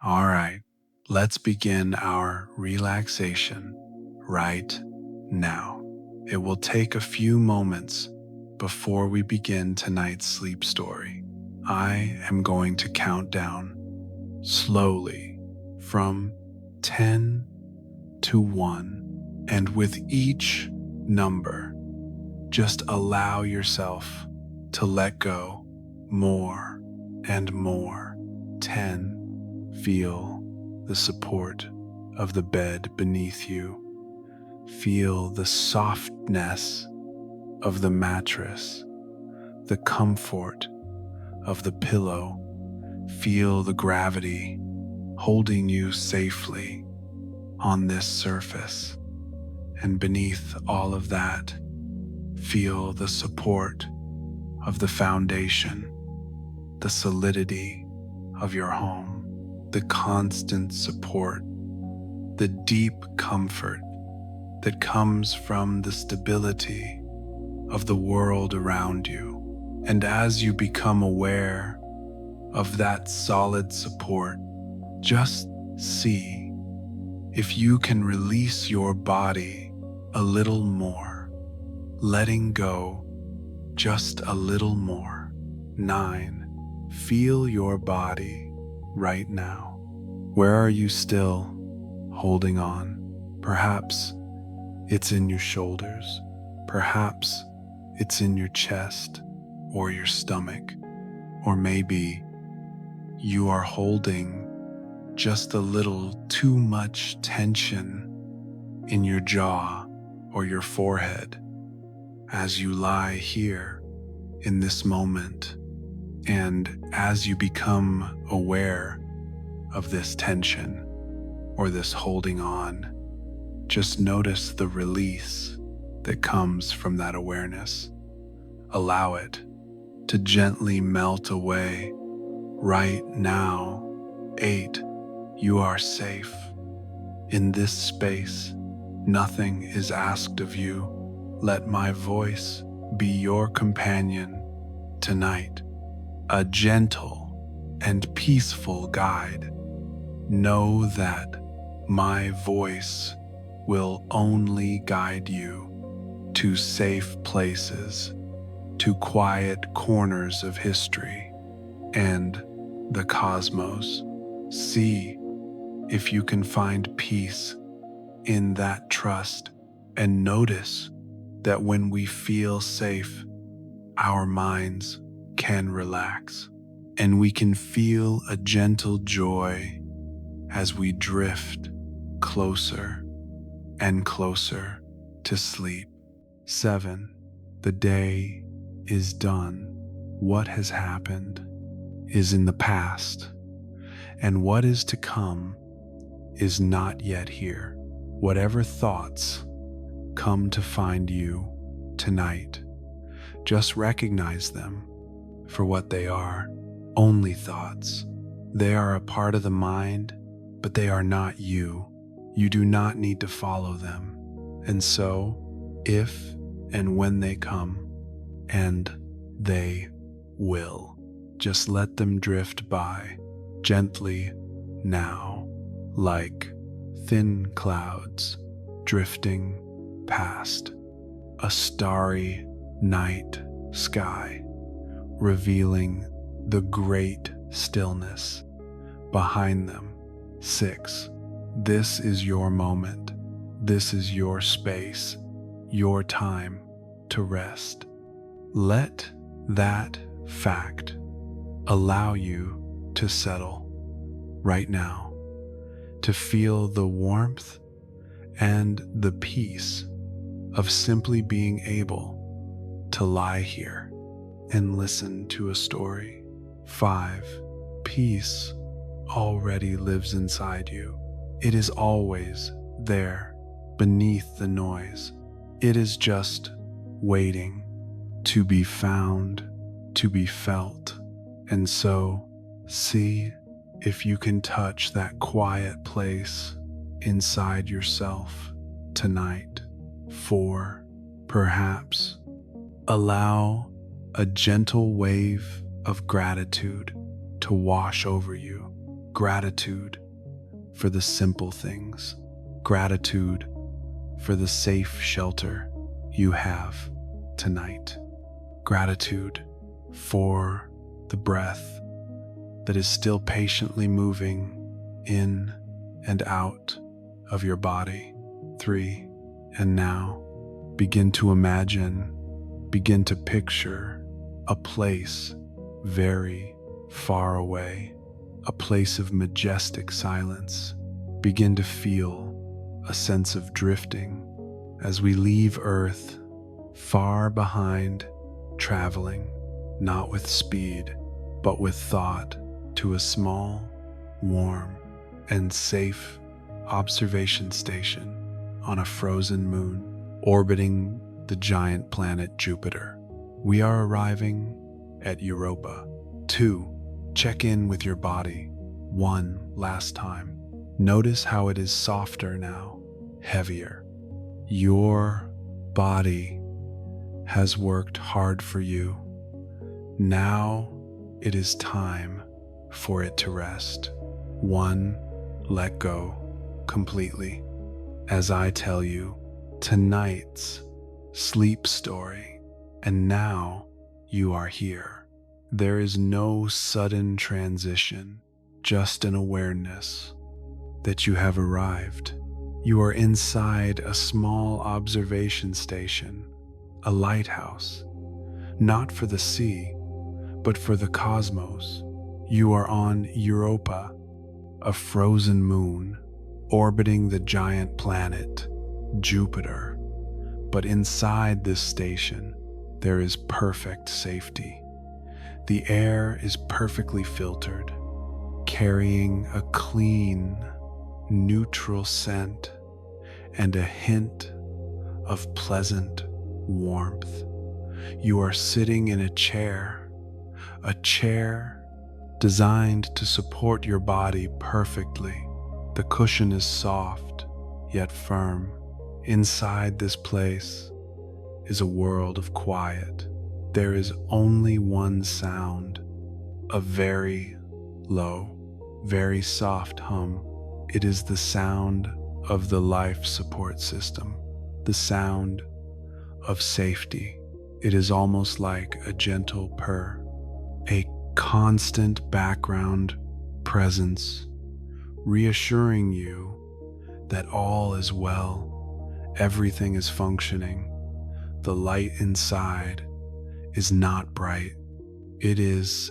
All right, let's begin our relaxation right now. It will take a few moments before we begin tonight's sleep story. I am going to count down slowly from 10 to 1, and with each number, just allow yourself to let go more and more. 10. Feel the support of the bed beneath you. Feel the softness of the mattress, the comfort of the pillow. Feel the gravity holding you safely on this surface. And beneath all of that, feel the support of the foundation, the solidity of your home, the constant support, the deep comfort that comes from the stability of the world around you. And as you become aware of that solid support, just see if you can release your body a little more, letting go just a little more. 9. Feel your body right now. Where are you still holding on? Perhaps it's in your shoulders. Perhaps it's in your chest or your stomach. Or maybe you are holding just a little too much tension in your jaw or your forehead as you lie here in this moment. And as you become aware of this tension or this holding on, just notice the release that comes from that awareness. Allow it to gently melt away right now. 8. You are safe. In this space, nothing is asked of you. Let my voice be your companion tonight, a gentle and peaceful guide. Know that my voice will only guide you to safe places, to quiet corners of history and the cosmos. See if you can find peace in that trust, and notice that when we feel safe, our minds can relax, and we can feel a gentle joy as we drift closer and closer to sleep. 7. The day is done. What has happened is in the past, and what is to come is not yet here. Whatever thoughts come to find you tonight, just recognize them for what they are. Only thoughts. They are a part of the mind, but they are not you. You do not need to follow them. And so, if and when they come, and they will, just let them drift by gently now, like thin clouds drifting past a starry night sky, revealing the great stillness behind them. 6. This is your moment. This is your space, your time to rest. Let that fact allow you to settle right now, to feel the warmth and the peace of simply being able to lie here and listen to a story. 5. Peace already lives inside you. It is always there beneath the noise. It is just waiting to be found, to be felt. And so, see if you can touch that quiet place inside yourself tonight. 4. Perhaps allow a gentle wave of gratitude to wash over you. Gratitude for the simple things. Gratitude for the safe shelter you have tonight. Gratitude for the breath that is still patiently moving in and out of your body. 3. And now, begin to imagine, begin to picture a place very far away, a place of majestic silence. Begin to feel a sense of drifting as we leave Earth far behind, traveling not with speed, but with thought to a small, warm, and safe observation station on a frozen moon orbiting the giant planet Jupiter. We are arriving at Europa. 2. Check in with your body one last time. Notice how it is softer now, heavier. Your body has worked hard for you. Now it is time for it to rest. 1. Let go completely. As I tell you tonight's sleep story, and now you are here. There is no sudden transition, just an awareness that you have arrived. You are inside a small observation station, a lighthouse, not for the sea, but for the cosmos. You are on Europa, a frozen moon orbiting the giant planet Jupiter. But inside this station, there is perfect safety. The air is perfectly filtered, carrying a clean, neutral scent and a hint of pleasant warmth. You are sitting in a chair designed to support your body perfectly. The cushion is soft, yet firm. Inside this place is a world of quiet. There is only one sound, a very low, very soft hum. It is the sound of the life support system, the sound of safety. It is almost like a gentle purr, a constant background presence, reassuring you that all is well, everything is functioning. The light inside is not bright, it is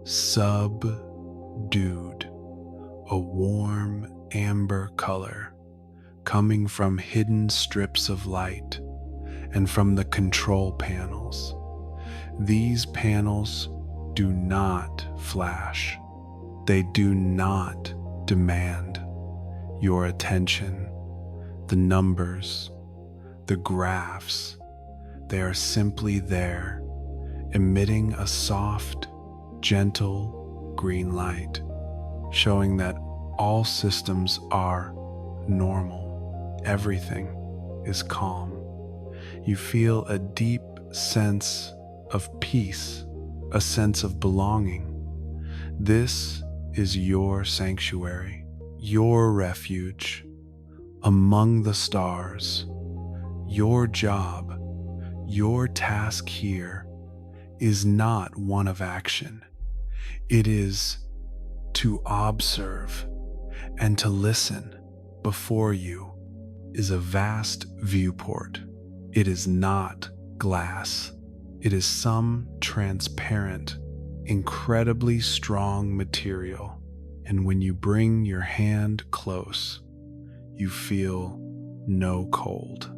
subdued, a warm amber color coming from hidden strips of light and from the control panels. These panels do not flash. They do not demand your attention. The numbers, the graphs, they are simply there, emitting a soft, gentle green light, showing that all systems are normal. Everything is calm. You feel a deep sense of peace, a sense of belonging. This is your sanctuary, your refuge among the stars. Your job, your task here is not one of action. It is to observe and to listen. Before you is a vast viewport. It is not glass. It is some transparent, incredibly strong material. And when you bring your hand close, you feel no cold.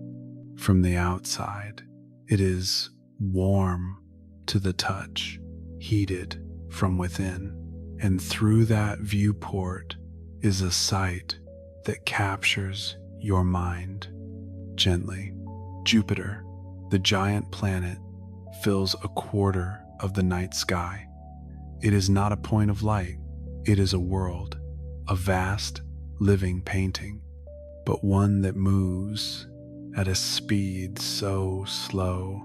From the outside, it is warm to the touch, heated from within. And through that viewport is a sight that captures your mind gently. Jupiter, the giant planet, fills a quarter of the night sky. It is not a point of light, it is a world, a vast, living painting, but one that moves at a speed so slow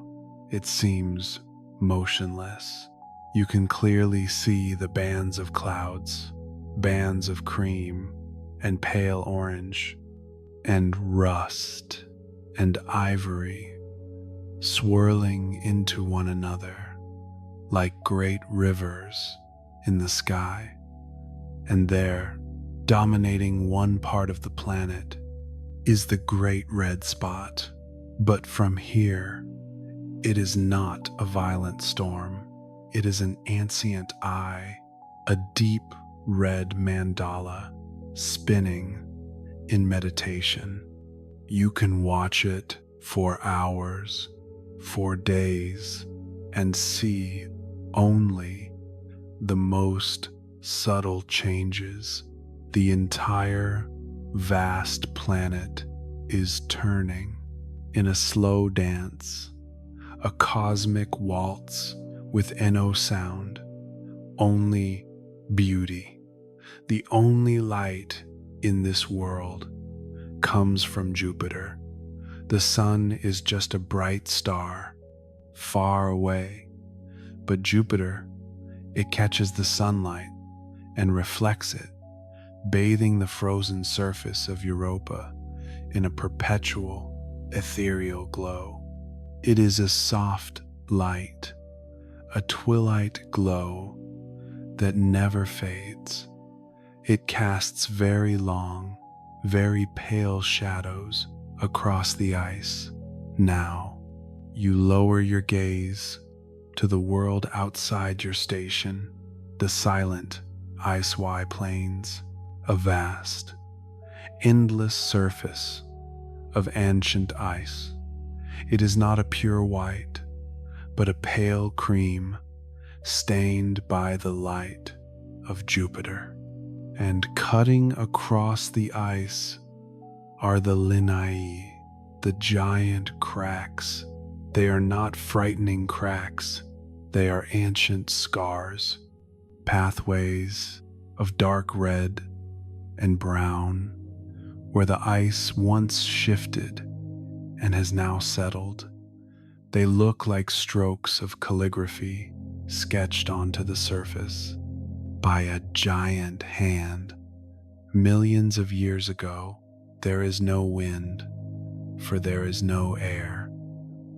it seems motionless. You can clearly see the bands of clouds, bands of cream and pale orange and rust and ivory swirling into one another like great rivers in the sky. And there, dominating one part of the planet, is the great red spot. But from here, it is not a violent storm. It is an ancient eye, a deep red mandala spinning in meditation. You can watch it for hours, for days, and see only the most subtle changes. The entire vast planet is turning in a slow dance, a cosmic waltz with no sound, only beauty. The only light in this world comes from Jupiter. The sun is just a bright star, far away, but Jupiter, it catches the sunlight and reflects it, bathing the frozen surface of Europa in a perpetual, ethereal glow. It is a soft light, a twilight glow that never fades. It casts very long, very pale shadows across the ice. Now, you lower your gaze to the world outside your station, the silent ice-wide plains, a vast, endless surface of ancient ice. It is not a pure white, but a pale cream stained by the light of Jupiter. And cutting across the ice are the linai, the giant cracks. They are not frightening cracks. They are ancient scars, pathways of dark red and brown, where the ice once shifted and has now settled. They look like strokes of calligraphy sketched onto the surface by a giant hand. Millions of years ago, there is no wind, for there is no air.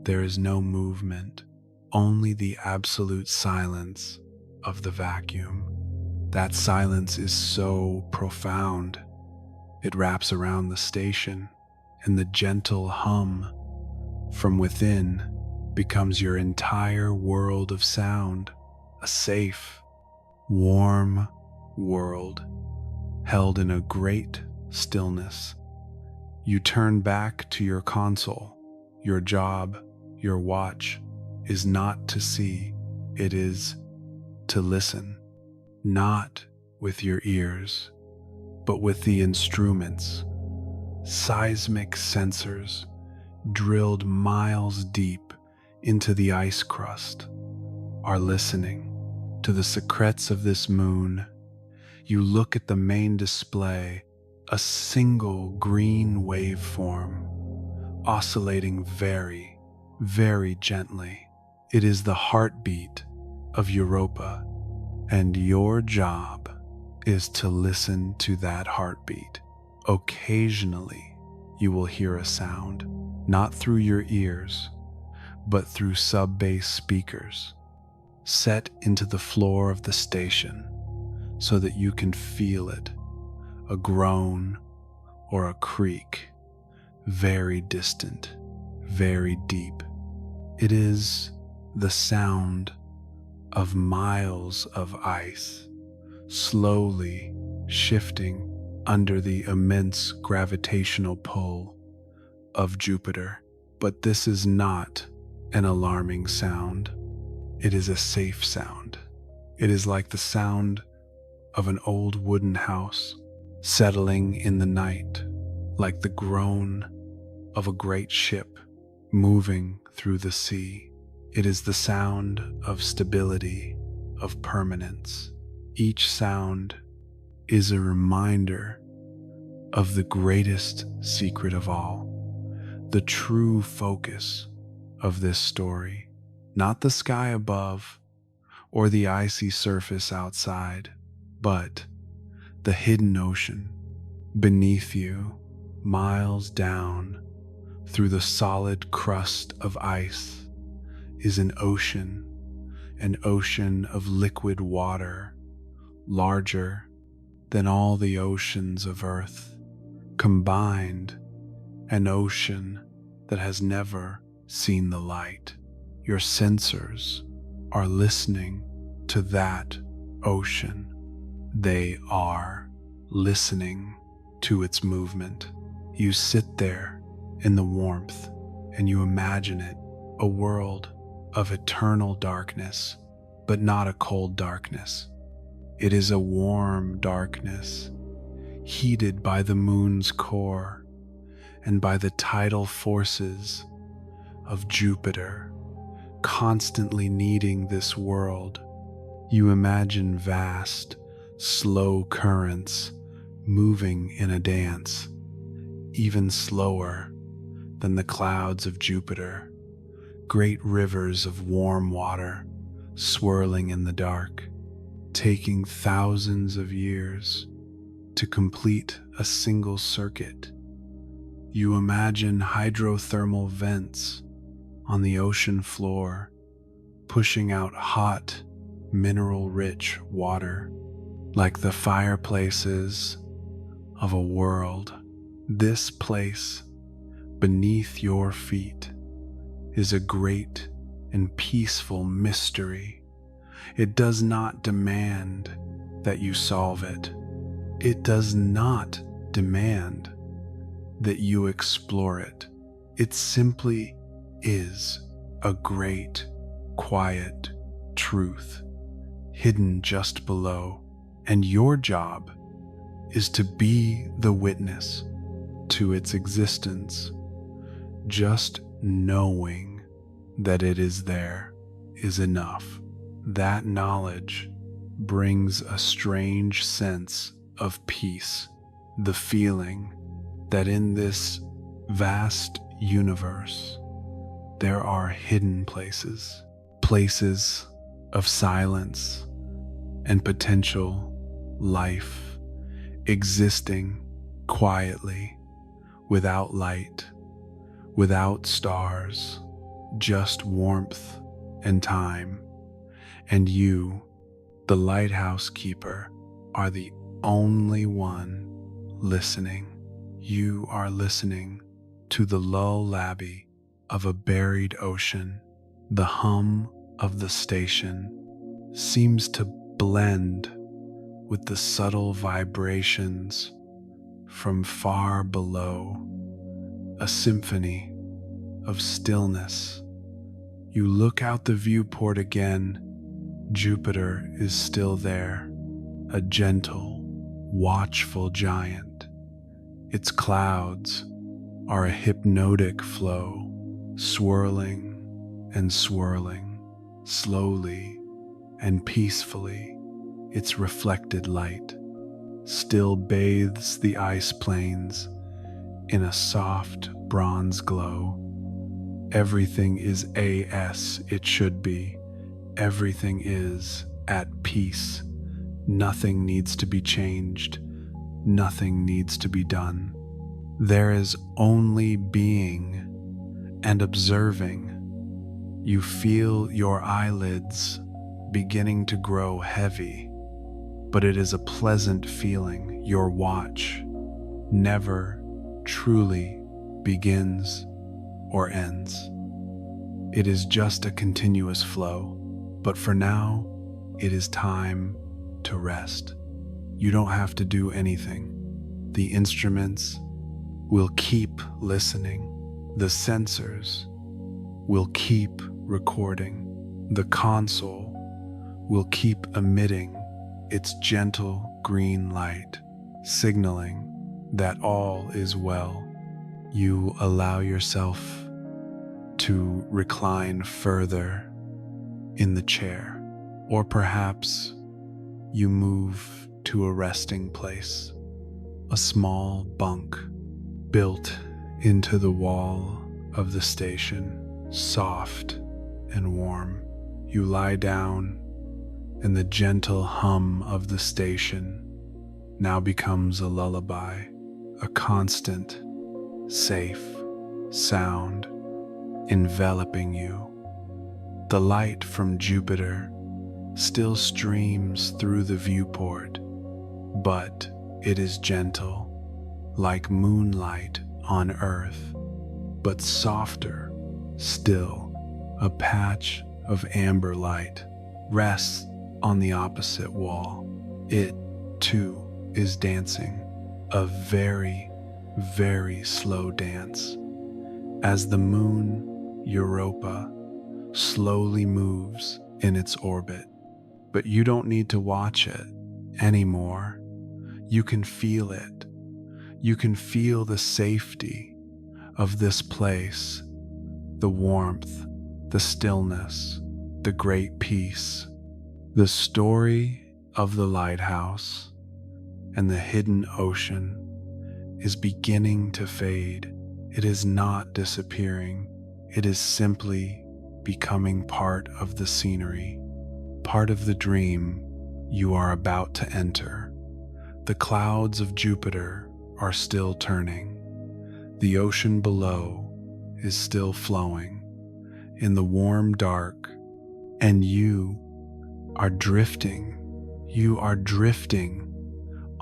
There is no movement, only the absolute silence of the vacuum. That silence is so profound. It wraps around the station, and the gentle hum from within becomes your entire world of sound, a safe, warm world held in a great stillness. You turn back to your console. Your job, your watch, is not to see, it is to listen, not with your ears, but with the instruments. Seismic sensors drilled miles deep into the ice crust are listening to the secrets of this moon. You look at the main display, a single green waveform oscillating very, very gently. It is the heartbeat of Europa, and your job is to listen to that heartbeat. Occasionally, you will hear a sound, not through your ears, but through sub-bass speakers set into the floor of the station so that you can feel it, a groan or a creak, very distant, very deep. It is the sound of miles of ice slowly shifting under the immense gravitational pull of Jupiter. But this is not an alarming sound. It is a safe sound. It is like the sound of an old wooden house settling in the night, like the groan of a great ship moving through the sea. It is the sound of stability, of permanence. Each sound is a reminder of the greatest secret of all, the true focus of this story, not the sky above or the icy surface outside, but the hidden ocean. Beneath you, miles down through the solid crust of ice, is an ocean of liquid water, larger than all the oceans of Earth combined, an ocean that has never seen the light. Your sensors are listening to that ocean. They are listening to its movement. You sit there in the warmth and you imagine it a world of eternal darkness, but not a cold darkness. It is a warm darkness, heated by the moon's core and by the tidal forces of Jupiter, constantly kneading this world. You imagine vast, slow currents moving in a dance, even slower than the clouds of Jupiter, great rivers of warm water swirling in the dark, taking thousands of years to complete a single circuit. You imagine hydrothermal vents on the ocean floor, pushing out hot, mineral-rich water, like the fireplaces of a world. This place beneath your feet is a great and peaceful mystery. It does not demand that you solve it. It does not demand that you explore it. It simply is a great, quiet truth hidden just below, and your job is to be the witness to its existence. Just knowing that it is there is enough. That knowledge brings a strange sense of peace, the feeling that in this vast universe there are hidden places, places of silence and potential life, existing quietly, without light, without stars, just warmth and time. And you, the lighthouse keeper, are the only one listening. You are listening to the lullaby of a buried ocean. The hum of the station seems to blend with the subtle vibrations from far below, a symphony of stillness. You look out the viewport again. Jupiter is still there, a gentle, watchful giant. Its clouds are a hypnotic flow, swirling and swirling, slowly and peacefully. Its reflected light still bathes the ice plains in a soft bronze glow. Everything is as it should be. Everything is at peace. Nothing needs to be changed. Nothing needs to be done. There is only being and observing. You feel your eyelids beginning to grow heavy, but it is a pleasant feeling. Your watch never truly begins or ends. It is just a continuous flow, but for now, it is time to rest. You don't have to do anything. The instruments will keep listening. The sensors will keep recording. The console will keep emitting its gentle green light, signaling that all is well. You allow yourself to recline further in the chair, or perhaps you move to a resting place, a small bunk built into the wall of the station, soft and warm. You lie down, and the gentle hum of the station now becomes a lullaby, a constant, safe sound enveloping you. The light from Jupiter still streams through the viewport, but it is gentle, like moonlight on Earth, but softer still. A patch of amber light rests on the opposite wall. It, too, is dancing, a very, very slow dance. As the moon, Europa, slowly moves in its orbit. But you don't need to watch it anymore. You can feel it. You can feel the safety of this place, the warmth, the stillness, the great peace. The story of the lighthouse and the hidden ocean is beginning to fade. It is not disappearing. It is simply becoming part of the scenery, part of the dream you are about to enter. The clouds of Jupiter are still turning. The ocean below is still flowing in the warm dark, and you are drifting. You are drifting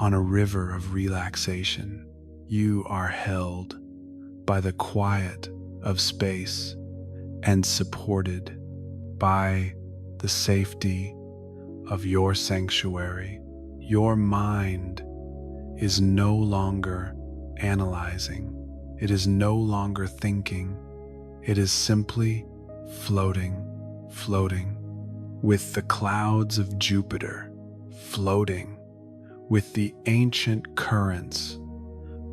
on a river of relaxation. You are held by the quiet of space and supported by the safety of your sanctuary. Your mind is no longer analyzing. It is no longer thinking. It is simply floating with the clouds of Jupiter, floating with the ancient currents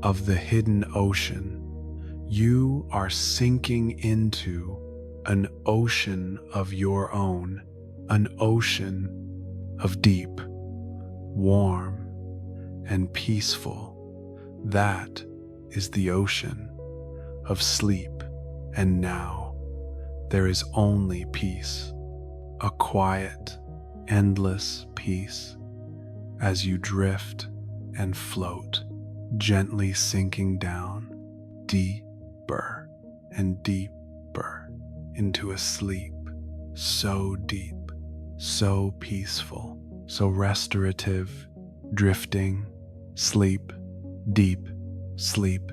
of the hidden ocean. You are sinking into an ocean of your own, an ocean of deep, warm, and peaceful. That is the ocean of sleep. And now there is only peace, a quiet, endless peace as you drift and float, gently sinking down deeper and deeper into a sleep so deep, so peaceful, so restorative, drifting, sleep, deep sleep.